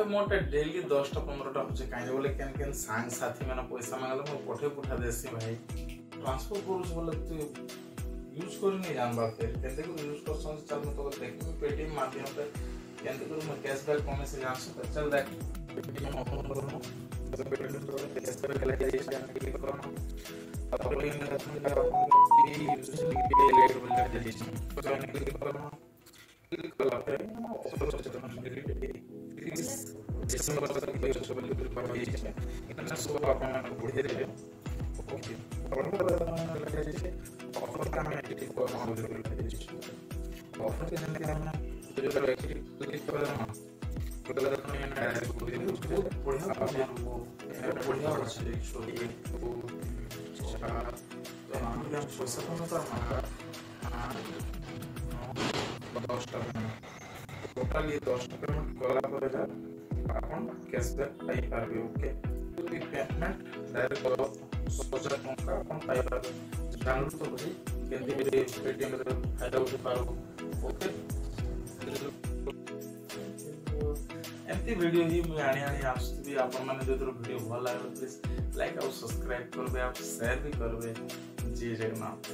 मोटे डेली 10टा 15टा होचे काहे बोले केन केन सांग साथी माने पैसा मांगले मो पठे पुठा देसी भाई ट्रांसफर करूस बोले तू यूज कर नहीं जानबा फिर केते को यूज कर सन चल मैं तो देखि पेटीएम माध्यम पे केते को मैं कैशबैक कमे से जान सकता चल देख पेटीएम ओपन करो तो पेटीएम तो कैशबैक ले जाए क्लिक करो अब लिंक में अपन यूज के लेट बोल दे तो क्लिक करो क्लिक करो फिर December तक ये सब बिल्कुल बढ़िया है इतना सब अपन को बढ़िया दे ओके और लगा जैसे ऑफर का मैं एक्टिव को हम बिल्कुल लगा जैसे ऑफर के जरिए हम जो जो एक्टिव क्लिक कर रहा हूं तो लगा मैं डायरेक्ट को दे उसको बढ़िया वो बढ़िया हो से शो ये तो हम क्या पैसा कम करना 10 टका टोटल ये 10 टका पेमेंट कला पड़ेगा अपन कैशबैक पाई पारबे ओके तो ये पेमेंट डायरेक्ट करो 1000 टका अपन पाई पारबे डाउनलोड तो होई केंदे पेटीएम रे फायदा उठे पारो ओके एमती वीडियो ही मैं आने आसुबी अपन माने जो वीडियो भल लागल प्लीज लाइक और सब्सक्राइब करबे आप शेयर भी करबे जय जगन्नाथ।